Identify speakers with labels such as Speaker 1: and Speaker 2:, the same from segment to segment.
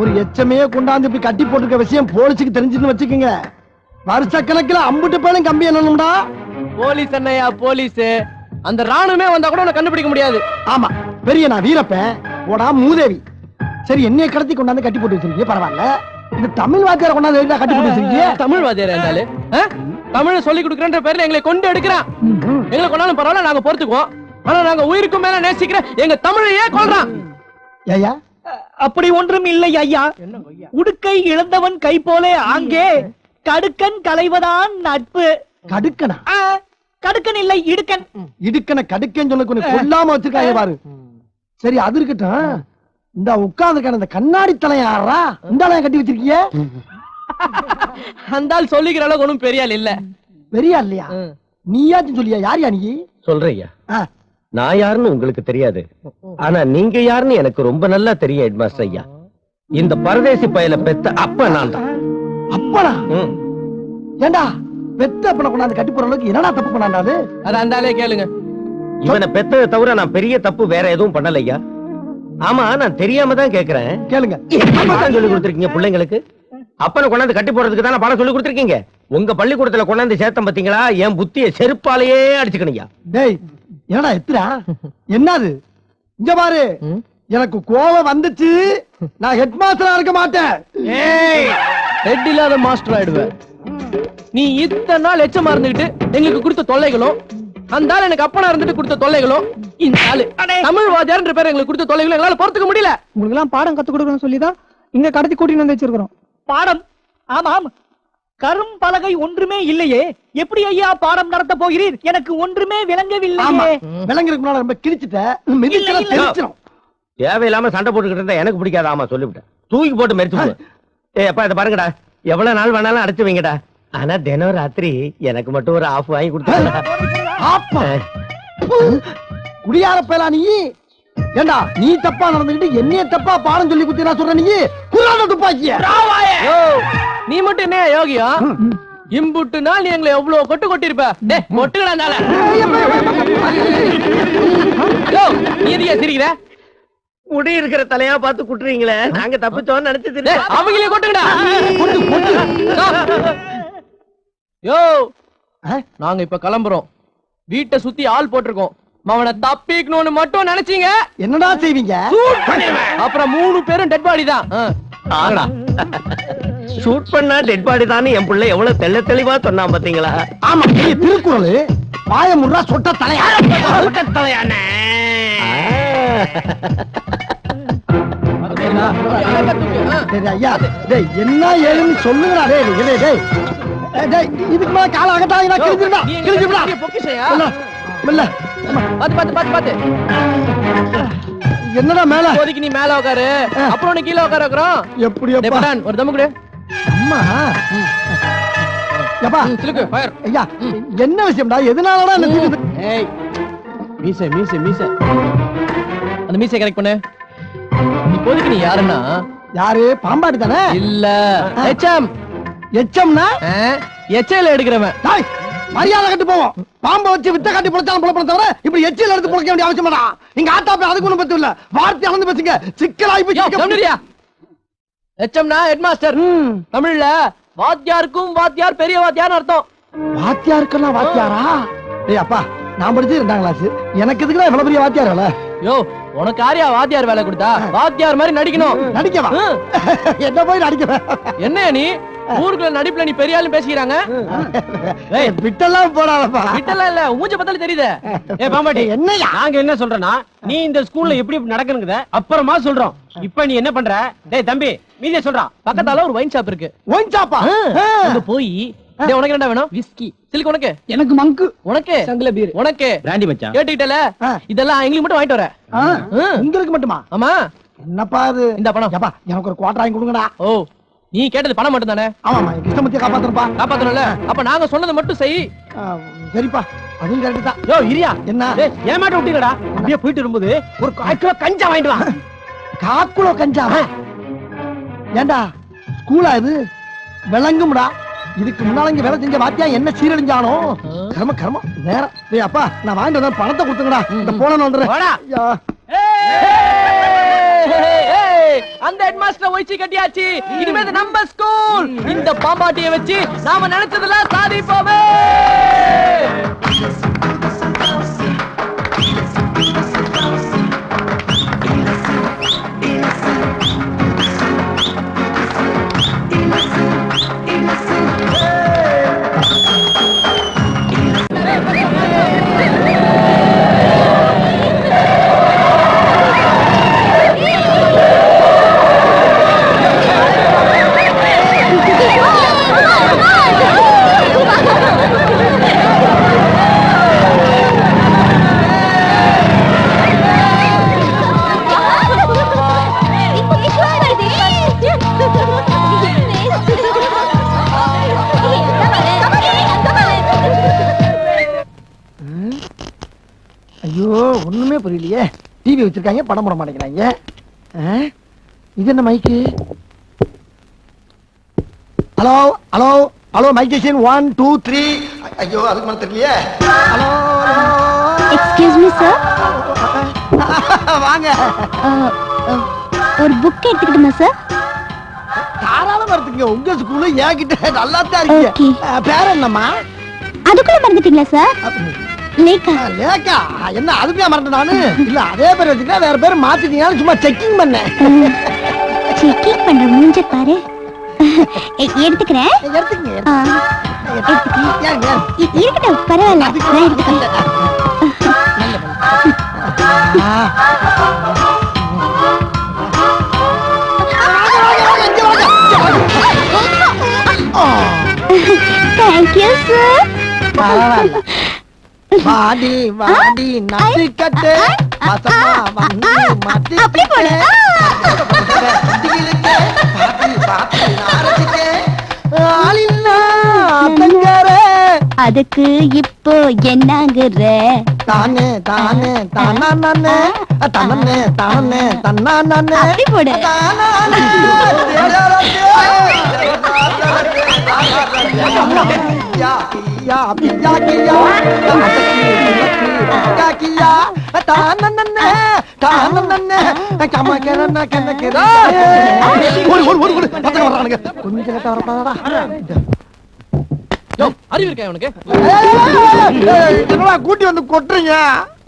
Speaker 1: ஒரு எச்சமே கொண்டாந்து இப்படி கட்டி போட்டுருக்க விஷயம் போலீஸுக்கு தெரிஞ்சுன்னு வச்சுக்கோங்க, வருஷக்கணக்கில் அம்புட்டு பேரும் கம்பி என்னணும்டா.
Speaker 2: போலீஸ் என்னையா போலீஸ், அந்த ராணுவமே வந்தா கூட உன்னை கண்டுபிடிக்க முடியாது.
Speaker 1: ஆமா, பெரிய நான் வீரப்பன் போடா மூதேவி. சரி, என்னைய கடத்தி கொண்டாந்து கட்டி போட்டு வச்சிருக்கீங்க, பரவாயில்ல. இது தமிழ் வாத்தியார கொண்டாந்து கட்டி போட்டு வச்சிருக்கீங்க.
Speaker 2: தமிழ் வாத்தியார் இருந்தாலும் தமிழ் சொல்லி கொடுக்குறன்ற பேர்ல எங்களை கொண்டு எடுக்கிறான். எங்களை கொண்டாலும் பரவாயில்ல, நாங்க பொறுத்துக்குவோம். ஆனா நாங்க உயிருக்கும் மேல நேசிக்கிற எங்க தமிழையே கொள்றான்.
Speaker 1: ஐயா,
Speaker 3: அப்படி ஒன்றும் இல்லை ஐயா. உடுக்கை இழந்தவன் கை போலே ஆங்கே கடுக்கன் களைவதான் நட்பு.
Speaker 1: கடுக்கனா?
Speaker 3: கடுக்கன் இல்லை, இடுக்கன்.
Speaker 1: இடுக்கன கடுக்கன்னு சொல்ல கொஞ்சம் கொல்லாம வச்சிருக்காங்க பாரு. சரி, அது இருக்கட்டும். இந்த உட்கார்ந்து இந்த கண்ணாடி தலையாரா இந்த கட்டி வச்சிருக்கீங்க?
Speaker 2: அந்த ஆள் சொல்லிக்கிற அளவுக்கு ஒன்றும் பெரிய ஆள் இல்ல.
Speaker 1: பெரிய இல்லையா? நீயாச்சும் சொல்லியா? யார் நீ?
Speaker 4: சொல்றியா? நான் யாருன்னு உங்களுக்கு தெரியாது, ஆனா நீங்க யாருன்னு எனக்கு ரொம்ப நல்லா தெரியும் ஹெட் மாஸ்டர் ஐயா. இந்த பரதேசி பயல பெத்த அப்ப நான் தான்.
Speaker 1: அப்பனா? ஏண்டா பெத்த அப்பனை கொண்டாந்து கட்டி போற அளவுக்கு என்னடா தப்பு பண்ணாண்டாது?
Speaker 2: அது அந்த ஆளே கேளுங்க.
Speaker 4: இவனை பெத்ததை தவிர நான் பெரிய தப்பு வேற எதுவும் பண்ணல ஐயா. ஆமா, நான் தெரியாம தான் கேக்குறேன்.
Speaker 1: கேளுங்க.
Speaker 4: சொல்லி கொடுத்துருக்கீங்க பிள்ளைங்களுக்கு? அப்பனை கொண்டாந்து கட்டி போறதுக்கு தானே பாடம் சொல்லி கொடுத்துருக்கீங்க. உங்க பள்ளிக்கூடத்துல கொண்டாந்து சேர்த்தம் பாத்தீங்களா? என் புத்திய செருப்பாலேயே அடிச்சுக்கணுங்க.
Speaker 1: டேய், என்னடா எத்துறா? என்னது? இங்க பாரு, எனக்கு கோவம் வந்துச்சு. நான் ஹெட் மாஸ்டரா இருக்க மாட்டேன்.
Speaker 2: ஹெட் இல்லாத மாஸ்டர் ஆயிடுவேன். நீ இத்தனை நாள் எச்சமா இருந்துகிட்டு எங்களுக்கு கொடுத்த தொல்லைகளும், அந்த ஆள் எனக்கு அப்பனா இருந்துட்டு கொடுத்த தொல்லைகளும், இந்த ஆளு தமிழ் வாத்தியார்ன்ற பேர் எங்களுக்கு கொடுத்த தொல்லைகளும் எங்களால பொறுத்துக்க முடியல.
Speaker 3: உங்களுக்கு எல்லாம் பாடம் கத்து கொடுக்கணும்னு சொல்லிதான் இங்க கடத்தி கூட்டிட்டு வந்து வச்சிருக்கிறோம். பாடம்? ஆமாம். கரும் பலகை ஒன்றுமே இல்லையே, எப்படி ஐயா பாடம் நடத்த போகிறீர்? எனக்கு ஒன்றுமே விளங்கவில்லையே.
Speaker 1: விளங்குறதுக்கு முன்னால ரொம்ப கிழிச்சிட்டேன்.
Speaker 4: தேவையில்லாம சண்டை போட்டுக்கிட்டு இருந்தா எனக்கு பிடிக்காது. ஆமா, சொல்லிவிட்டேன். தூக்கி போட்டு மறிச்சு. ஏ அப்பா, இதை பாருங்கடா, எவ்வளவு நாள் வேணாலும் அடைச்சு வைங்கடா. ஆனா தினம் ராத்திரி எனக்கு மட்டும் ஒரு ஆஃப் வாங்கி கொடுத்தா.
Speaker 1: குடியார பேலா நீ? ஏண்டா நீ தப்பா நடந்துக்கிட்டு என்னைய தப்பா பாடம் சொல்லி குத்தி நான் சொல்றேன். நீ குரான துப்பாக்கிய
Speaker 2: நீ மட்டும் என்ன யோகியா? இம்புட்டு நாள் நீ எங்களை எவ்வளவு கொட்டு கொட்டிருப்ப. கொட்டுக்கடா. நீ எதையா சிரிக்கிற?
Speaker 4: முடி இருக்கிற தலையா பார்த்து குட்டுறீங்களே, நாங்க தப்பிச்சோன்னு நினைச்சது.
Speaker 2: அவங்களே கொட்டுக்கடா. யோ, நாங்க இப்ப கிளம்புறோம். வீட்டை சுத்தி ஆள் போட்டிருக்கோம். அவனை தப்பிக்கணும்னு மட்டும் நினைச்சீங்க,
Speaker 1: என்னடா செய்வீங்க?
Speaker 2: அப்புறம் 3 பேரும் டெட் பாடி தான்.
Speaker 4: ஷூட் பண்ணா டெட் பாடி தான். என் பிள்ளை எவ்வளவு தெள்ள தெளிவா சொன்னா பாத்தீங்களா?
Speaker 1: ஆமா, திருக்குறள் வாய முறா சொட்ட தலையா.
Speaker 4: தலையானே
Speaker 1: என்ன ஏதுன்னு சொல்லுங்கடா. இதுக்கு மேல கால அகத்தாங்க. என்னடா மேல?
Speaker 2: இப்போதைக்கு நீ மேல உட்காரு, அப்புறம் நீ கீழே உட்கார வைக்கிறோம்.
Speaker 1: எப்படி
Speaker 2: ஒரு தம்மு கொடு.
Speaker 1: அம்மா ஐயா, என்ன விஷயம்டா? எதனாலடா
Speaker 2: மீசை மீசை மீசை அந்த மீசை கரெக்ட் பண்ணு. இப்போதைக்கு நீ யாருன்னா?
Speaker 1: யாரு? பாம்பாடி தானே?
Speaker 2: இல்ல, எச்எம்.
Speaker 1: எச்எம்னா
Speaker 2: எச்ஐல எடுக்கிறவன்.
Speaker 1: மரியாதை கட்டு போவோம். பாம்பை வச்சு வித்த காட்டி பொழைச்சாலும் பொழைப்பட தவிர இப்படி எச்சில எடுத்து பொழைக்க வேண்டிய அவசியம் இல்ல. இங்க ஆட்டா போய் அதுக்கு ஒண்ணும் பத்து இல்ல. வார்த்தை அளந்து பேசுங்க, சிக்கலாய் போய்.
Speaker 2: எச்எம்னா ஹெட் மாஸ்டர். தமிழ்ல வாத்தியாருக்கும் வாத்தியார் பெரிய வாத்தியார்னு அர்த்தம்.
Speaker 1: வாத்தியாருக்கெல்லாம் வாத்தியாரா? ஏய் அப்பா, நான் படிச்சு 2ஆம் கிளாஸ். எனக்கு எதுக்குடா இவ்வளவு பெரிய வாத்தியார் வேலை?
Speaker 2: யோ, உனக்கு யாரையா வாத்தியார் வேலை கொடுத்தா? வாத்தியார் மாதிரி நடிக்கணும்.
Speaker 1: நடிக்கவா? என்ன போய் நடிக்க?
Speaker 2: என்ன நீ ஊருக்குள்ள நடிப்புல நீ பெரிய ஆளு பேசிக்கிறாங்க.
Speaker 1: விட்டெல்லாம் போடாதப்பா.
Speaker 2: விட்டெல்லாம் இல்ல, மூஞ்ச பார்த்தாலே தெரியுது.
Speaker 4: ஏ பாம்பாட்டி,
Speaker 1: என்னையா
Speaker 4: நாங்க என்ன சொல்றோம்னா, நீ இந்த ஸ்கூல்ல எப்படி நடக்கணுங்கத அப்புறமா சொல்றோம். இப்ப நீ என்ன பண்ற? டேய் தம்பி, மீதிய சொல்றான்.
Speaker 2: பக்கத்தால ஒரு ஒயின் ஷாப் இருக்கு.
Speaker 1: ஒயின் ஷாப்பா?
Speaker 2: அங்க போய் உனக்கு என்ன வேணும்? விஸ்கி. சில்க் உனக்கு?
Speaker 1: எனக்கு மங்கு.
Speaker 2: உனக்கு?
Speaker 3: சங்கல பீர்.
Speaker 2: உனக்கு?
Speaker 4: பிராண்டி மச்சான்.
Speaker 2: கேட்டுட்டல, இதெல்லாம் எங்களுக்கு மட்டும் வாங்கிட்டு வர.
Speaker 1: உங்களுக்கு மட்டுமா?
Speaker 2: ஆமா.
Speaker 1: என்னப்பா இது?
Speaker 2: இந்த பணம்.
Speaker 1: அப்பா, எனக்கு ஒரு குவார்டர் வாங்கி கொடுங்கடா.
Speaker 2: ஓ, நீ கேட்டது பணம் மட்டும் தானே?
Speaker 1: ஆமாமா, கிருஷ்ணமூர்த்தியை காப்பாத்தணும்ப்பா.
Speaker 2: காப்பாத்தணும்ல? அப்ப நாங்க சொன்னதை மட்டும் செய்.
Speaker 1: சரிப்பா, அதுவும் கரெக்ட் தான்.
Speaker 4: யோ இரியா,
Speaker 1: என்ன
Speaker 4: ஏமாட்ட விட்டீங்கடா? அப்படியே போயிட்டு இருக்கும்போது ஒரு 1/4 கிலோ கஞ்சா வாங்கிட்டு வா.
Speaker 1: 1/4 கிலோ கஞ்சா? ஏண்டா ஸ்கூலா இது? விளங்கும்டா. இதுக்கு முன்னால இங்க வேலை செஞ்ச வாத்தியா என்ன சீரழிஞ்சானோ? கர்ம கர்ம நேரம். டேய் அப்பா, நான் வாங்கிட்டு வந்த பணத்தை கொடுத்துங்கடா. இந்த போன வந்துறேன்.
Speaker 2: அந்த ஹெட் மாஸ்டர் ஒய்ச்சி கட்டியாச்சு. இனிமே இது நம்ம ஸ்கூல். இந்த பாம்பாட்டியை வச்சு நாம நினைச்சதெல்லாம் சாதிப்போமே.
Speaker 1: ஐயோ ஒண்ணுமே புரியலையே. டிவி வச்சிருக்காங்க, படம் போட மாட்டேங்கிறாங்க. இது என்ன மைக்கு? Hello hello hello, mike station 1 2 3. ஐயோ அதுக்கு மேல தெரியலையே. ஹலோ
Speaker 5: எக்ஸ்கியூஸ் மீ சார்,
Speaker 1: வாங்க.
Speaker 5: ஒரு புக் எடுத்துக்கிட்டுமா சார்?
Speaker 1: தாராளமா எடுத்துங்க. உங்க ஸ்கூலு என்கிட்ட நல்லா தான் இருக்கீங்க.
Speaker 5: Okay.
Speaker 1: பேர் என்னம்மா?
Speaker 5: அதுக்குள்ள மறந்துட்டீங்களா சார்? லேக்கா.
Speaker 1: லேக்கா? என்ன அதுக்கே மறந்தேன் நானு. இல்ல அதே பேர் வச்சுக்கிட்டா வேற பேர் மாத்திட்டீங்கன்னு சும்மா செக்கிங் பண்ணேன்.
Speaker 5: செக்கிங் பண்ற மூஞ்ச பாரு. எடுத்துக்கிறேன்.
Speaker 1: எடுத்துக்கங்க.
Speaker 5: எடுத்துக்கிறேன். இருக்கட்டும், பரவாயில்ல, நான் எடுத்துக்கிறேன். Thank you sir.
Speaker 1: பரவாயில்ல. வாடி வாடி நட்டுக்கட்டு வசமா வந்து மாட்டிக்கிட்டு
Speaker 5: அதுக்கு இப்போ என்னங்குற?
Speaker 1: தானே தானே தானா நானே தன்னே தானே தன்னா நானே
Speaker 5: அப்படி போடு.
Speaker 2: அறிவு இருக்கா உனக்கு?
Speaker 1: கூட்டி வந்து கொட்டுறீங்க.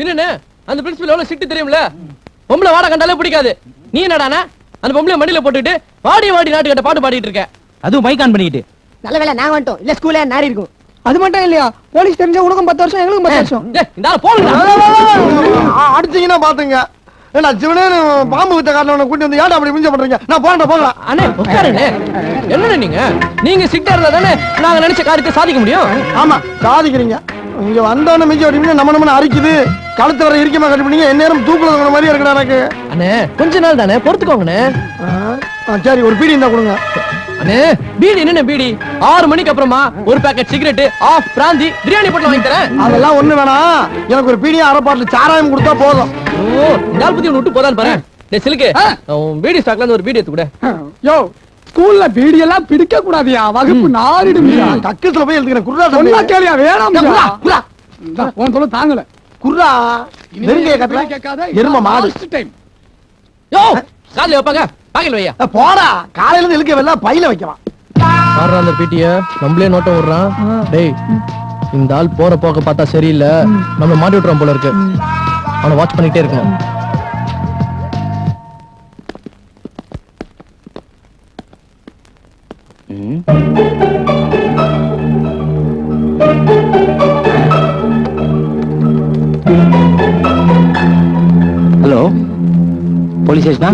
Speaker 2: என்னன்னு அந்த பிரின்சிபல் எவ்வளவு சிட்டு தெரியும்ல? பொம்பளை வாட கண்டாலே பிடிக்காது. நீ என்னடானா அந்த பொம்பளை மடியில போட்டுட்டு வாடி வாடி நாட்டு கட்ட பாட்டு பாடிட்டு இருக்க. அதுவும் மைக் ஆன் பண்ணிட்டு.
Speaker 3: நல்ல வேளை நாங்க வந்துட்டோம், இல்ல ஸ்கூல்ல நாரி இருக்கும்.
Speaker 6: அது மட்டும் இல்லையா, போலீஸ் தெரிஞ்ச உனக்கும் 10 வருஷம், எங்களுக்கும் 10 வருஷம்.
Speaker 2: இந்த ஆளு போடுங்க.
Speaker 1: அடிச்சீங்கன்னா பாத்துங்க. ஏன்னா சிவனே பாம்பு வித்த காரணம் கூட்டி வந்து ஏன்டா அப்படி மிஞ்ச பண்றீங்க? நான் போகலாம்.
Speaker 2: அண்ணே உட்காருண்ணே. என்னண்ணே நீங்க சிட்டா இருந்தா தானே நாங்க நினைச்ச காரியத்தை சாதிக்க முடியும்.
Speaker 1: ஆமா சாதிக்கிறீங்க. இங்க வந்தோன்னு மிஞ்ச ஓடிங்க, நம்ம அரிக்குது. கழுத்து வர இறுக்கமா கட்டி பண்ணீங்க. எந்நேரம் தூக்குல மாதிரி இருக்கா எனக்கு.
Speaker 2: அண்ணே கொஞ்ச நாள் தானே பொறுத்துக்கோங்கண்ணே.
Speaker 1: சரி ஒரு பீடி இருந்தா கொடுங்க.
Speaker 2: அண்ணே பீடி என்ன பீடி? 6 மணிக்கு அப்புறமா ஒரு பாக்கெட் சிகரெட், ஆஃப் பிராந்தி, பிரியாணி போட்டு வாங்கி தரேன்.
Speaker 1: அதெல்லாம் ஒண்ணு வேணாம். எனக்கு ஒரு பீடியா அரை பாட்டில் சாராயம் கொடுத்தா போதும்.
Speaker 2: ஓ நாள் பத்தி ஒன்று விட்டு போதான்னு பாரு. டேய் சிலுக்கு, பீடி ஸ்டாக்ல இருந்து ஒரு பீடி எடுத்து கூட.
Speaker 6: யோ, ஸ்கூல்ல பீடி எல்லாம் பிடிக்க கூடாதியா, வகுப்பு நாரிடுமியா.
Speaker 1: கக்கத்துல போய் எழுதுக்கிறேன். குர்ரா
Speaker 6: சொன்னா கேளியா, வேணாம்.
Speaker 1: குர்ரா
Speaker 6: உன் சொல்ல தாங்கல.
Speaker 1: குர்ரா நெருங்கிய கத்துல
Speaker 6: கேட்காத.
Speaker 1: எரும மாடு.
Speaker 2: யோ காதுல வைப்பாங்க, பாக்கெட் வையா.
Speaker 1: போடா, காலையில இருந்து இழுக்க வெல்ல பையில வைக்கலாம்.
Speaker 2: பாடுறான் அந்த பீட்டிய, நம்மளே நோட்டம் விடுறான். டேய் இந்த ஆள் போற போக்க பார்த்தா சரியில்லை, நம்ம மாட்டி விட்டுறான் போல இருக்கு. அவனை வாட்ச் பண்ணிட்டே இருக்கணும்.
Speaker 4: ஹலோ போலீஸ் ஸ்டேஷனா?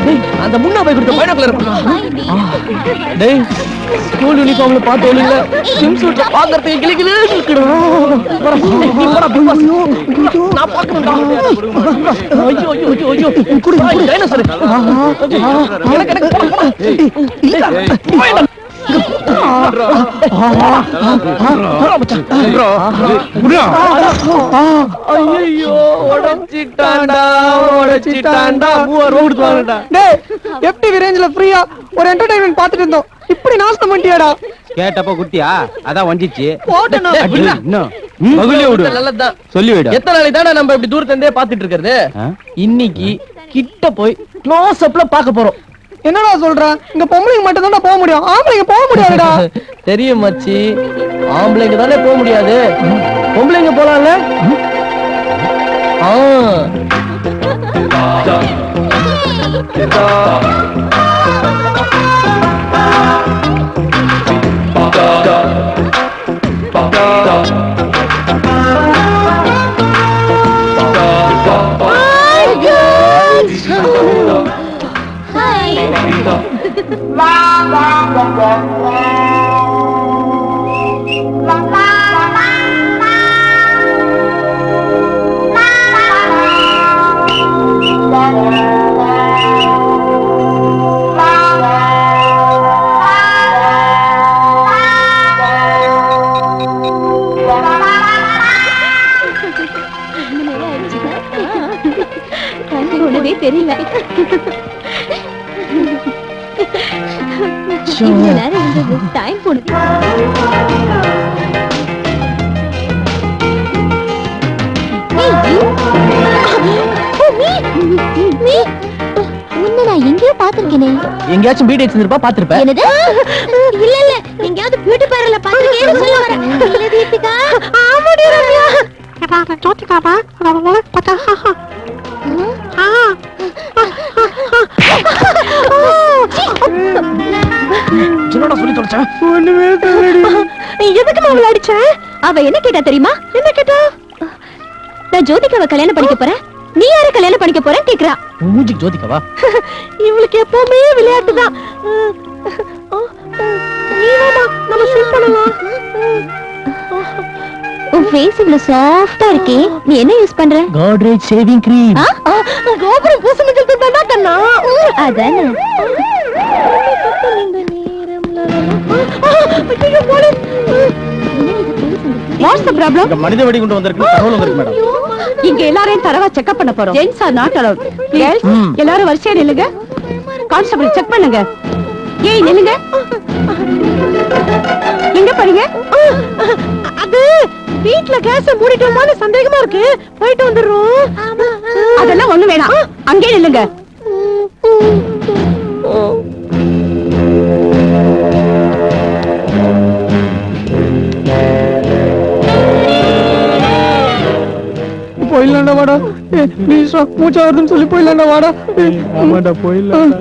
Speaker 2: டேய், அந்த முன்னா போய் கொடுத்த பைனாக்குலர் டேய் ஸ்கூல் யூனிஃபார்ம்ல பார்த்து ஒழுங்கல ஸ்விம் சூட்ல பாக்குறதுக்கு கிளிகிளே இருக்குடா நீ போடா பிக் பாஸ் நான் பார்க்கணும்டா ஐயோ ஐயோ ஐயோ ஐயோ குடு டைனோசர் எனக்கு ஐயோ உடைச்சிட்டான்டா ரோடு வாங்கடா
Speaker 3: டேய் FTV ரேஞ்சில ஃப்ரீயா ஒரு என்டர்டெயின்மென்ட் பார்த்துட்டு இருந்தோம் இப்படி நாசம் பண்ணிட்டியாடா
Speaker 7: கேட்டப்ப குட்டியா அதான் வஞ்சிச்சு
Speaker 2: போட்டேனா நல்லதுதான்
Speaker 7: சொல்லி விடு
Speaker 2: எத்தனை நாளைக்கு தானே நம்ம இப்படி தூரத்துல இருந்தே பாத்துட்டு இருக்கிறது இன்னைக்கு கிட்ட போய் க்ளோஸ் அப்ல பார்க்க போறோம்
Speaker 3: என்னடா சொல்ற இங்க பொம்பளைங்க மட்டும் தான் போக முடியும் ஆம்பளைங்க போக முடியாதுடா
Speaker 2: தெரியும் மச்சி ஆம்பளைங்க தானே போக முடியாது பொம்பளைங்க போலாம்ல
Speaker 5: உனவே தெரியல டைம் போனது உன்னை நான் எங்கேயோ பாத்திருக்கேனே
Speaker 2: எங்கேயாச்சும் பீட் அடிச்சிருப்பா பாத்திருப்பேன்
Speaker 5: என்னது இல்ல இல்ல எங்கயாவது பியூட்டி பார்லர்ல பாத்திருக்கேன்னு சொல்ல வரேன் இல்ல தீபிகா ஆமாடி ரம்யா ஜோதிகாமா
Speaker 2: என்னடா சொல்லி தொலைச்சா
Speaker 5: எதுக்கு அவளை அடிச்ச அவ என்ன கேட்டா தெரியுமா என்ன கேட்டா நான் ஜோதிகாவை கல்யாணம் பண்ணிக்க போறேன் நீ யார கல்யாணம் பண்ணிக்க போறேன்னு கேக்குறா
Speaker 2: மூஞ்சிக்கு ஜோதிகாவா
Speaker 5: இவளுக்கு எப்பவுமே விளையாட்டுதான் நீ வாமா நம்ம ஷூட் பண்ணலாம் உன் ஃபேஸ் இவ்வளவு சாஃப்டா இருக்கே நீ என்ன யூஸ் பண்ற
Speaker 2: கோட்ரேஜ் ஷேவிங் கிரீம்
Speaker 5: கோபுரம் பூச மஞ்சள் தானா கண்ணா அதானே வாட்ஸ் ப்ராப்ளம்
Speaker 7: மனித வெடி கொண்டு வந்திருக்கு தகவல் வந்திருக்கு மேடம்
Speaker 5: இங்க எல்லாரையும் தரவா செக்அப் பண்ண போறோம் ஜென்ஸ் ஆர் நாட் அலௌட் எல்லாரும் வரிசையா நில்லுங்க கான்ஸ்டபிள் செக் பண்ணுங்க ஏய் நில்லுங்க எங்க பாருங்க அது வீட்ல கேஸ் மூடிட்டோமான்னு சந்தேகமா இருக்கு போயிட்டு வந்துடுறோம் அதெல்லாம் ஒண்ணு வேணாம் அங்கே நில்லுங்க
Speaker 3: போயிடலாம்டா வாடா ப்ளீஸ் மூச்சா வருதுன்னு சொல்லி போயிடலாம்டா வாடா
Speaker 7: ஆமாடா போயிடலாம்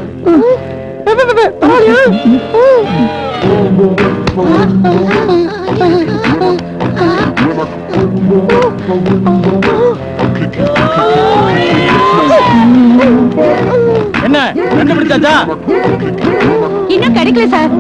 Speaker 7: என்ன கண்டுபிடிச்சாச்சா
Speaker 5: இன்னும் கிடைக்கல சார்